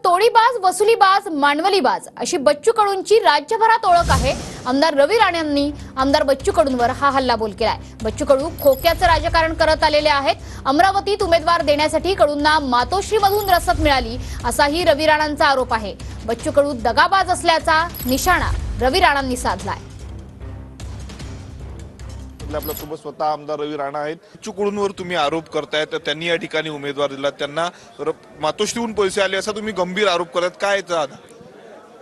तोडीबाज, वसुलीबाज, मांडवलीबाज अशी बच्चू कडूंची राज्यभरात ओळख आहे। आमदार रवी राणांनी आमदार बच्चू कडूंवर हा हल्लाबोल केलाय। बच्चू कडू खोक्याचं राजकारण करत आलेले आहेत। अमरावतीत उमेदवार देण्यासाठी कडूंना मातोश्रीमधून रसद मिळाली असाही रवी राणांचा आरोप आहे। बच्चू कडू दगाबाज असल्याचा निशाणा रवी राणांनी साधलाय। आपल्यासोबत स्वतः आमदार रवी राणा आहेत। बच्चू कडूंवर तुम्ही आरोप करताय तर त्यांनी या ठिकाणी उमेदवार दिला, त्यांना मातोश्रीहून पैसे आले असा तुम्ही गंभीर आरोप करत काय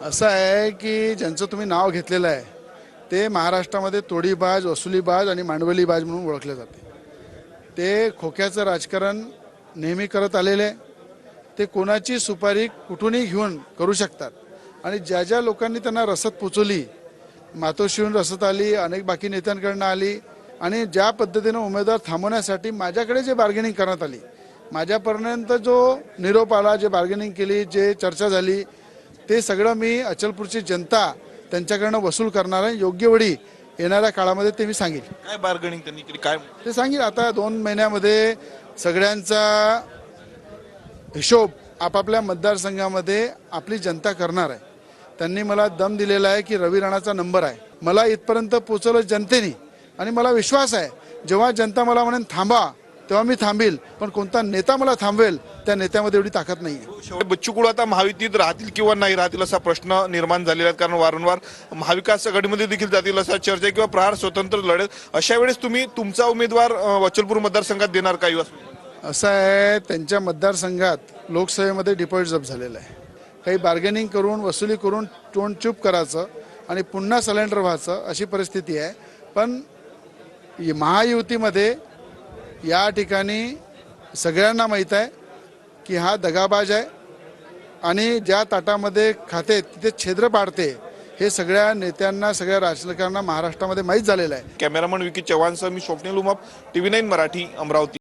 असं आहे की ज्यांचं तुम्ही नाव घेतलेलं आहे ते महाराष्ट्रामध्ये तोडीबाज, वसुलीबाज आणि मांडवलीबाज म्हणून ओळखले जाते। ते खोक्याचं राजकारण नेहमी करत आलेले, ते कोणाची सुपारी कुठूनही घेऊन करू शकतात आणि ज्या ज्या लोकांनी त्यांना रसद पोचवली, मातोश्रीहून रसद आली, अनेक बाकी नेत्यांकडून आली आणि ज्या पद्धतीने उमेदवार थांबवण्यासाठी माझ्याकडे जे बार्गेनिंग करण्यात आली, माझ्यापर्यंत जो निरोप आला, जे बार्गेनिंग केली, जे चर्चा झाली, ते सगळं मी अचलपूरची जनता त्यांच्याकडनं वसूल करणार आहे। योग्य वेळी येणाऱ्या काळामध्ये ते मी सांगेल। काय बार्गेनिंग त्यांनी केली काय ते सांगेल। आता 2 महिन्यामध्ये सगळ्यांचा हिशोब आपापल्या मतदारसंघामध्ये आपली जनता करणार आहे। त्यांनी मला दम दिलेला आहे की रवी राणाचा नंबर आहे। मला इथपर्यंत पोहोचवलं जनतेने आणि मला विश्वास आहे जेव्हा जनता मला म्हणेन थांबा तेव्हा मी थांबेल, पण कोणता नेता मला थांबवेल त्या नेत्यामध्ये एवढी ताकद नाही। बच्चू कडू आता महायुतीत राहतील किंवा नाही राहतील असा प्रश्न निर्माण झालेला आहे, कारण वारंवार महाविकास आघाडीमध्ये देखील जातील असा चर्चा किंवा प्रहार स्वतंत्र लढत, अशा वेळेस तुम्ही तुमचा उमेदवार अचलपूर मतदारसंघात देणार का? असं आहे, त्यांच्या मतदारसंघात लोकसभेमध्ये डिपॉझिट जप्त झालेलं आहे। काही बार्गेनिंग करून वसुली करून तोंड चूप करायचं आणि पुन्हा सलेंडर व्हायचं अशी परिस्थिती आहे। पण महायुतीमध्ये या ठिकाणी सगळ्यांना माहीत आहे की हा दगाबाज आहे आणि ज्या ताटामध्ये खाते तिथे छिद्र पाडते हे सगळ्या नेत्यांना, सगळ्या राजकारण्यांना महाराष्ट्रामध्ये माहीत झालेलं आहे। कॅमेरामन विकी चव्हाणसह मी स्वप्नील उमाप, TV9 मराठी, अमरावती।